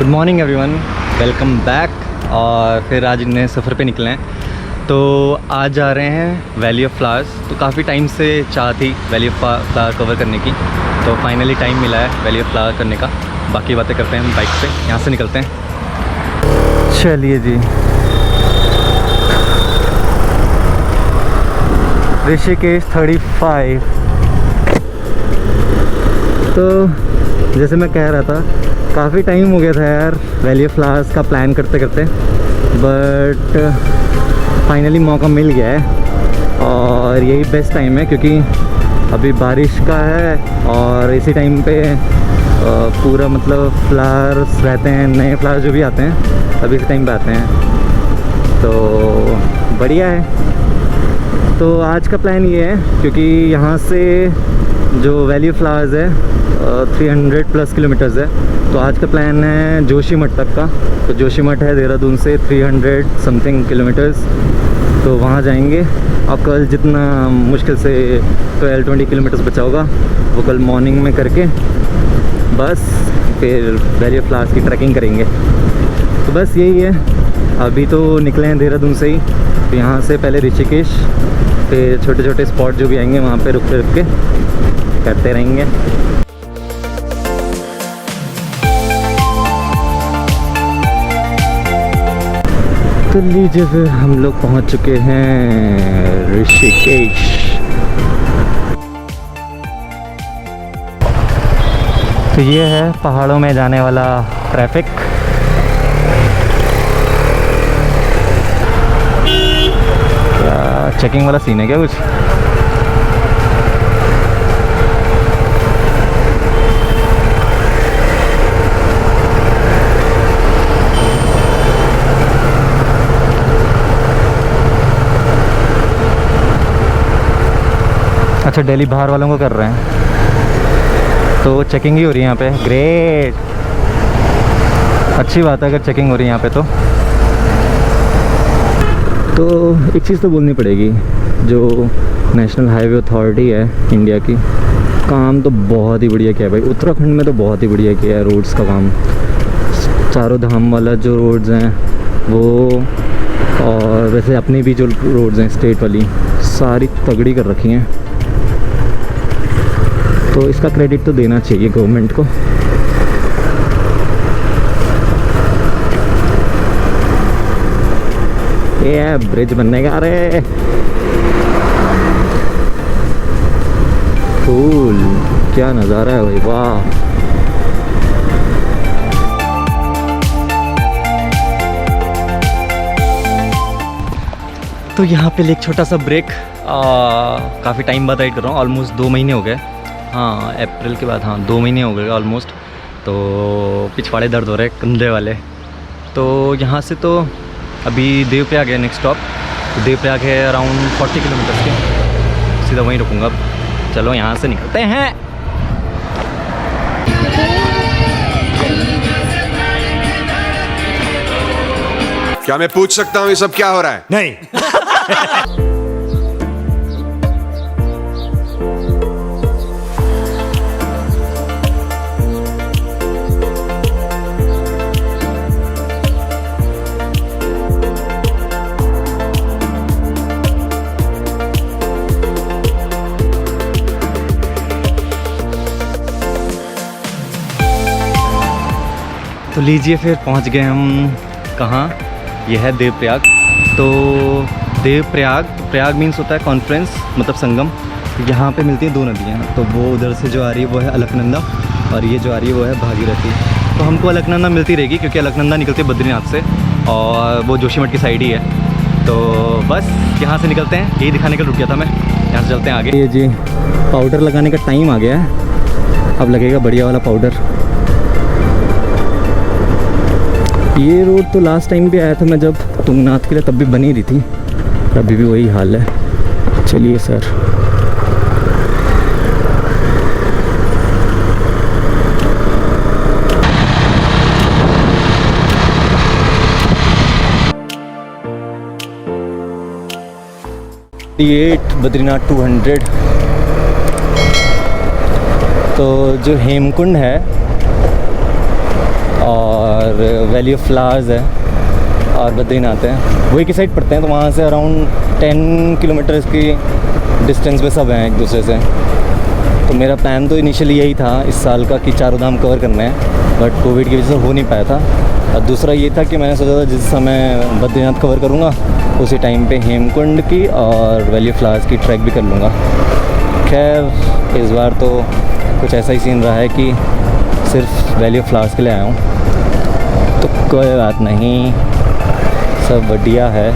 Good morning everyone, welcome back. और फिर आज नए सफ़र पे निकले हैं। तो आज जा रहे हैं वैली ऑफ फ्लावर्स। तो काफ़ी टाइम से चाह थी वैली ऑफ फ्लावर कवर करने की, तो फाइनली टाइम मिला है वैली ऑफ फ्लावर करने का। बाकी बातें करते हैं हम बाइक पे, यहाँ से निकलते हैं। चलिए जी, ऋषिकेश 35। तो जैसे मैं कह रहा था, काफ़ी टाइम हो गया था यार वैली ऑफ फ्लावर्स का प्लान करते करते, बट फाइनली मौका मिल गया है। और यही बेस्ट टाइम है क्योंकि अभी बारिश का है और इसी टाइम पे पूरा मतलब फ्लावर्स रहते हैं, नए फ्लावर्स जो भी आते हैं अभी इसी टाइम पे आते हैं, तो बढ़िया है। तो आज का प्लान ये है क्योंकि यहाँ से जो वैली ऑफ फ्लावर्स है 300 प्लस किलोमीटर्स है, तो आज का प्लान है जोशीमठ तक का। तो जोशीमठ है देहरादून से 300 समथिंग किलोमीटर्स, तो वहाँ जाएंगे। और कल जितना मुश्किल से 12-20 किलोमीटर्स बचा होगा वो कल मॉर्निंग में करके बस फिर वैली ऑफ फ्लावर्स की ट्रैकिंग करेंगे। तो बस यही है, अभी तो निकले हैं देहरादून से ही। तो यहाँ से पहले ऋषिकेश, फिर छोटे छोटे स्पॉट जो भी आएंगे वहाँ पे रुक के करते रहेंगे। तो लीजिए फिर हम लोग पहुँच चुके हैं ऋषिकेश। तो ये है पहाड़ों में जाने वाला ट्रैफिक। क्या चेकिंग वाला सीन है क्या कुछ? अच्छा, दिल्ली बाहर वालों को कर रहे हैं, तो चेकिंग ही हो रही है यहाँ पे। ग्रेट, अच्छी बात है अगर चेकिंग हो रही है यहाँ पे। तो एक चीज़ तो बोलनी पड़ेगी, जो नेशनल हाईवे अथॉरिटी है इंडिया की, काम तो बहुत ही बढ़िया किया है भाई। उत्तराखंड में तो बहुत ही बढ़िया किया है रोड्स का काम। चारों धाम वाला जो रोड्स हैं वो, और वैसे अपनी भी जो रोड्स हैं स्टेट वाली, सारी तगड़ी कर रखी हैं। तो इसका क्रेडिट तो देना चाहिए गवर्नमेंट को। ये ब्रिज बनने का, अरे फूल, क्या नज़ारा है भाई, वाह। तो यहाँ पे एक छोटा सा ब्रेक, काफ़ी टाइम बाद राइड कर रहा हूँ, ऑलमोस्ट 2 महीने हो गए। हाँ, अप्रैल के बाद, हाँ 2 महीने हो गए ऑलमोस्ट। तो पिछवाड़े दर्द हो रहे कंधे वाले। तो यहाँ से तो अभी देवप्रयाग है नेक्स्ट स्टॉप। तो देवप्रयाग है अराउंड 40 किलोमीटर्स के, सीधा वहीं रुकूंगा। चलो यहाँ से निकलते हैं। क्या मैं पूछ सकता हूँ ये सब क्या हो रहा है? नहीं। तो लीजिए फिर पहुंच गए हम कहाँ, यह है देवप्रयाग। तो प्रयाग मीन्स होता है कॉन्फ्रेंस, मतलब संगम। यहाँ पे मिलती हैं 2 नदियाँ। तो वो उधर से जो आ रही है वो है अलकनंदा, और ये जो आ रही है वो है भागीरथी। तो हमको अलकनंदा मिलती रहेगी क्योंकि अलकनंदा निकलती है बद्रीनाथ से, और वो जोशीमठ की साइड ही है। तो बस यहाँ से निकलते हैं, यही दिखाने के लिए रुक गया था मैं। यहाँ से चलते हैं आगे। ये जी पाउडर लगाने का टाइम आ गया है, अब लगेगा बढ़िया वाला पाउडर। ये रोड तो लास्ट टाइम भी आया था मैं जब तुंगनाथ के लिए, तब भी बनी रही थी, अभी भी वही हाल है। चलिए सर। बद्रीनाथ 200। तो जो हेमकुंड है और और वैली ऑफ फ्लावर्स है और बद्रीनाथ है, वो एक ही साइड पड़ते हैं। तो वहाँ से अराउंड 10 किलोमीटर की डिस्टेंस पे सब हैं एक दूसरे से। तो मेरा प्लान तो इनिशियली यही था इस साल का कि चारों धाम कवर करने हैं, बट कोविड की वजह से हो नहीं पाया था। और दूसरा ये था कि मैंने सोचा था जिस समय बद्रीनाथ कवर करूँगा उसी टाइम पे हेमकुंड की और वैली ऑफ फ्लावर्स की ट्रैक भी कर लूँगा। खैर इस बार तो कुछ ऐसा ही सीन रहा है कि सिर्फ वैली ऑफ फ्लावर्स के लिए आया हूँ, तो कोई बात नहीं, सब बढ़िया है।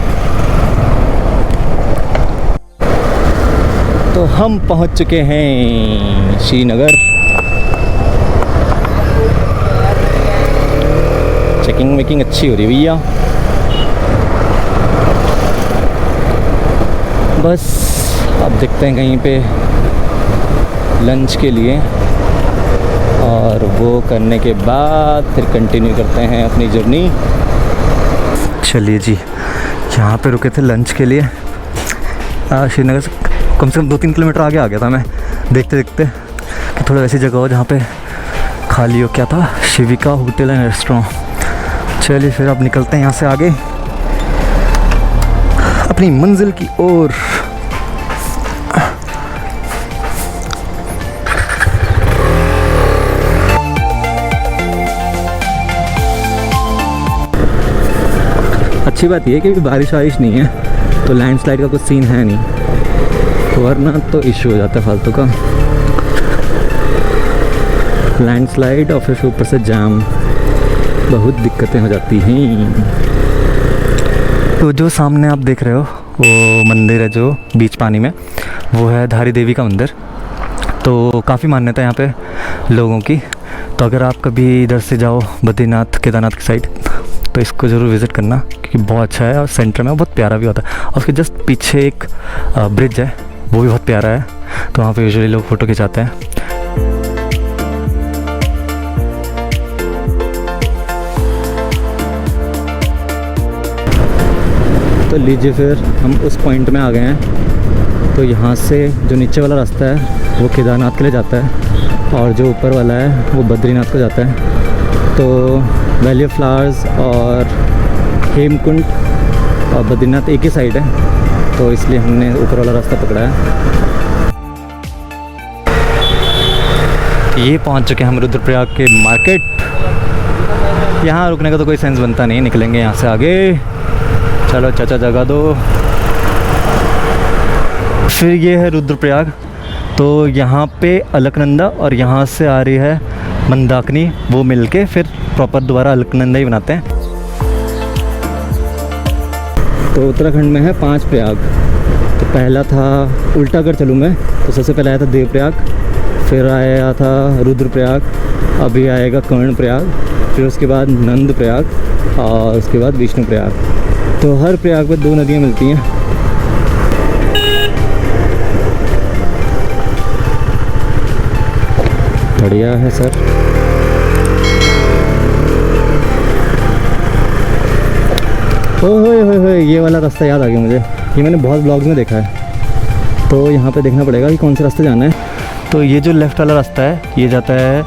तो हम पहुँच चुके हैं श्रीनगर। चेकिंग वेकिंग अच्छी हो रही भैया। बस अब देखते हैं कहीं पे लंच के लिए, और वो करने के बाद फिर कंटिन्यू करते हैं अपनी जर्नी। चलिए जी, यहाँ पे रुके थे लंच के लिए। श्रीनगर से कम 2-3 किलोमीटर आगे आ गया था मैं, देखते देखते कि थोड़ा ऐसी जगह हो जहाँ पे खाली हो। क्या था? शिविका होटल एंड रेस्टोरेंट। चलिए फिर अब निकलते हैं यहाँ से आगे अपनी मंजिल की ओर। अच्छी बात यह है कि बारिश वारिश नहीं है, तो लैंडस्लाइड का कुछ सीन है नहीं, वरना तो इशू हो जाता है फालतू का। लैंडस्लाइड और फिर ऊपर से जाम, बहुत दिक्कतें हो जाती हैं। तो जो सामने आप देख रहे हो वो मंदिर है जो बीच पानी में, वो है धारी देवी का मंदिर। तो काफ़ी मान्यता है यहाँ पे लोगों की। तो अगर आप कभी इधर से जाओ बद्रीनाथ केदारनाथ की साइड, तो इसको ज़रूर विज़िट करना, क्योंकि बहुत अच्छा है और सेंटर में बहुत प्यारा भी होता है। और उसके जस्ट पीछे एक ब्रिज है, वो भी बहुत प्यारा है। तो वहाँ पे यूजुअली लोग फ़ोटो खिंचाते हैं। तो लीजिए फिर हम उस पॉइंट में आ गए हैं। तो यहाँ से जो नीचे वाला रास्ता है वो केदारनाथ के लिए जाता है, और जो ऊपर वाला है वो बद्रीनाथ को जाता है। तो वैली ऑफ फ्लावर्स और हेमकुंड और बद्रीनाथ एक ही साइड है, तो इसलिए हमने ऊपर वाला रास्ता पकड़ा है। ये पहुँच चुके हैं हम रुद्रप्रयाग के मार्केट। यहाँ रुकने का तो कोई सेंस बनता नहीं, निकलेंगे यहाँ से आगे। चलो चाचा जगा दो। फिर ये है रुद्रप्रयाग। तो यहाँ पे अलकनंदा और यहाँ से आ रही है मंदाकिनी, वो मिलके फिर प्रॉपर दोबारा अलकनंदा ही बनाते हैं। तो उत्तराखंड में है 5 प्रयाग। तो पहला था, उल्टा अगर चलूँ मैं तो सबसे पहले आया था देवप्रयाग, फिर आया था रुद्रप्रयाग, अभी आएगा कर्णप्रयाग, फिर उसके बाद नंदप्रयाग और उसके बाद विष्णुप्रयाग। तो हर प्रयाग में 2 नदियाँ मिलती हैं। बढ़िया है सर। ओए ये वाला रास्ता याद आ गया मुझे, ये मैंने बहुत ब्लॉग्स में देखा है। तो यहाँ पे देखना पड़ेगा कि कौन से रास्ते जाना है। तो ये जो लेफ़्ट वाला रास्ता है ये जाता है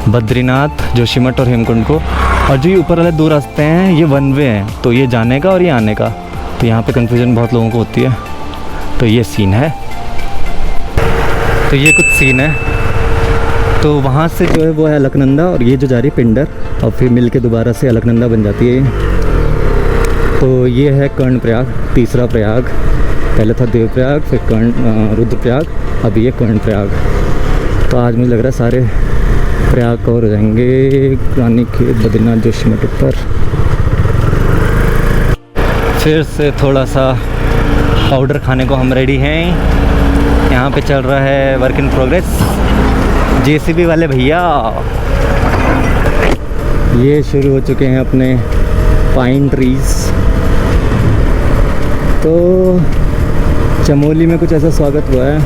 बद्रीनाथ, जोशीमठ और हेमकुंड को, और जो ये ऊपर वाले 2 रास्ते हैं ये वन वे हैं, तो ये जाने का और ये आने का। तो यहाँ पे कन्फ्यूजन बहुत लोगों को होती है। तो ये सीन है, तो ये कुछ सीन है। तो वहाँ से जो है वो है अलकनंदा, और ये जो जा रही है पिंडर, और फिर मिल के दोबारा से अलकनंदा बन जाती है। तो ये है कर्णप्रयाग, तीसरा प्रयाग। पहले था देवप्रयाग, फिर रुद्रप्रयाग, अभी ये कर्णप्रयाग। तो आज मुझे लग रहा है सारे प्रयाग कवर हो जाएंगे। रानीखेत, बद्रीनाथ, जोशीमठ ऊपर। फिर से थोड़ा सा पाउडर खाने को हम रेडी हैं। यहाँ पे चल रहा है वर्क इन प्रोग्रेस, जेसीबी वाले भैया ये शुरू हो चुके हैं अपने पाइन ट्रीज़। तो चमोली में कुछ ऐसा स्वागत हुआ है।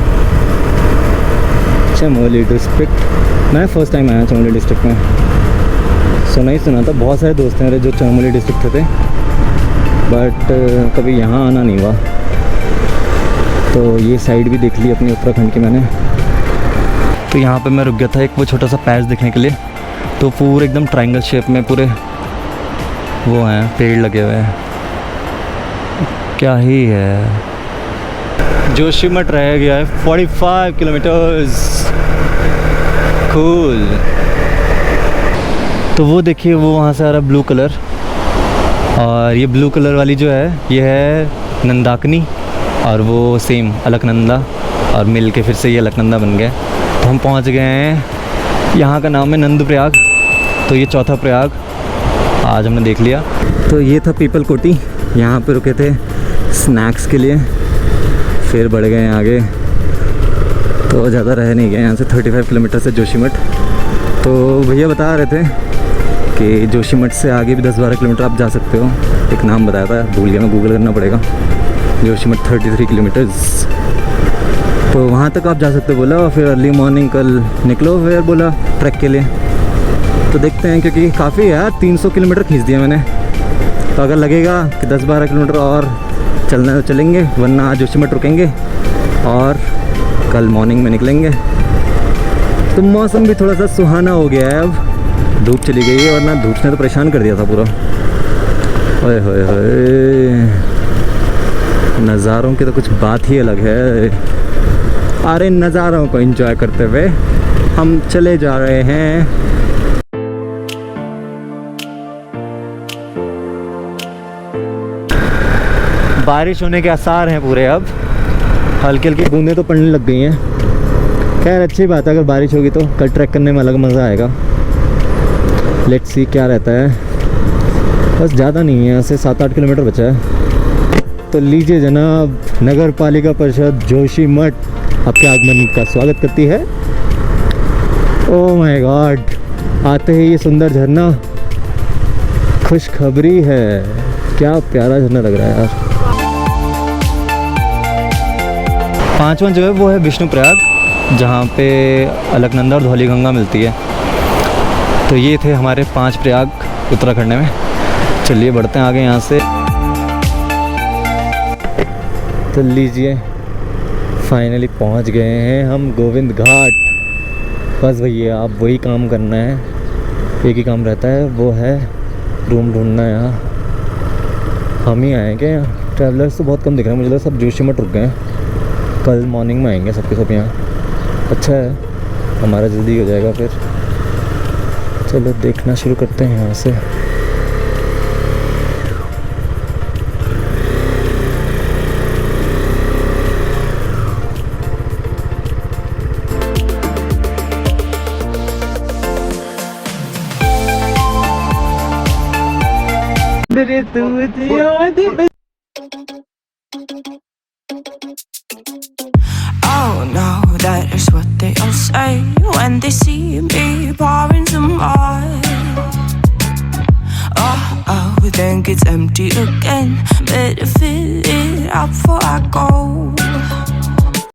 चमोली डिस्ट्रिक्ट, मैं फ़र्स्ट टाइम आया चमोली डिस्ट्रिक्ट में। सुना ही सुना था, बहुत सारे दोस्त हैं मेरे जो चमोली डिस्ट्रिक्ट थे, बट कभी यहाँ आना नहीं हुआ। तो ये साइड भी देख ली अपनी उत्तराखंड की मैंने। तो यहाँ पे मैं रुक गया था एक वो छोटा सा पैच देखने के लिए। तो पूरे एकदम ट्रायंगल शेप में पूरे वो हैं पेड़ लगे हुए हैं, क्या ही है। जोशीमठ रह गया है 45 किलोमीटर्स। कूल। तो वो देखिए वो वहाँ से आ रहा ब्लू कलर, और ये ब्लू कलर वाली जो है ये है नंदाकिनी, और वो सेम अलकनंदा, और मिल के फिर से ये अलकनंदा बन गया। तो हम पहुँच गए हैं, यहाँ का नाम है नंदप्रयाग। तो ये चौथा प्रयाग आज हमने देख लिया। तो ये था पीपल कोटी, यहाँ पे रुके थे स्नैक्स के लिए, फिर बढ़ गए आगे। तो ज़्यादा रह नहीं गए यहाँ से, 35 किलोमीटर से जोशीमठ। तो भैया बता रहे थे कि जोशीमठ से आगे भी 10-12 किलोमीटर आप जा सकते हो। एक नाम बताया था, भूल गया मैं, गूगल करना पड़ेगा। जोशीमठ 33 किलोमीटर्स, तो वहाँ तक आप जा सकते हो बोला। और फिर अर्ली मॉर्निंग कल निकलो फिर बोला ट्रैक के लिए। तो देखते हैं, क्योंकि काफ़ी है यार, 300 किलोमीटर खींच दिया मैंने। तो अगर लगेगा कि 10-12 किलोमीटर और चलना है तो चलेंगे, वरना आज जोशीमठ रुकेंगे और कल मॉर्निंग में निकलेंगे। तो मौसम भी थोड़ा सा सुहाना हो गया है, अब धूप चली गई है, वरना धूप ने तो परेशान कर दिया था पूरा। ओए होए होए, नज़ारों की तो कुछ बात ही अलग है। अरे नज़ारों को एंजॉय करते हुए हम चले जा रहे हैं। बारिश होने के आसार हैं पूरे, अब हल्की हल्की बूंदें तो पड़ने लग गई हैं। खैर अच्छी बात है, अगर बारिश होगी तो कल ट्रैक करने में अलग मज़ा आएगा। लेट्स सी क्या रहता है। बस ज़्यादा नहीं है, यहाँ से 7-8 किलोमीटर बचा है। तो लीजिए जनाब, नगर पालिका परिषद जोशीमठ आपके आगमन का स्वागत करती है। ओह माय गॉड, आते ही ये सुंदर झरना, खुशखबरी है। क्या प्यारा झरना लग रहा है यार। 5वां जो है वो है विष्णुप्रयाग, जहाँ पे अलकनंदा और धौलीगंगा मिलती है। तो ये थे हमारे 5 प्रयाग उत्तराखंड में। चलिए बढ़ते हैं आगे यहाँ से। तो लीजिए फाइनली पहुँच गए हैं हम गोविंद घाट। बस भैया आप वही काम करना है, एक ही काम रहता है, वो है रूम ढूंढना। यहाँ हम ही आए क्या? यहाँ ट्रैवलर्स तो बहुत कम दिख रहे हैं मुझे, सब जोशीमठ रुक गए हैं। कल मॉर्निंग में आएंगे सबके सब यहाँ। अच्छा है, हमारा जल्दी हो जाएगा फिर। चलो देखना शुरू करते हैं यहाँ से। Oh no, that is what they all say when they see me pouring some more. Oh, think it's empty again.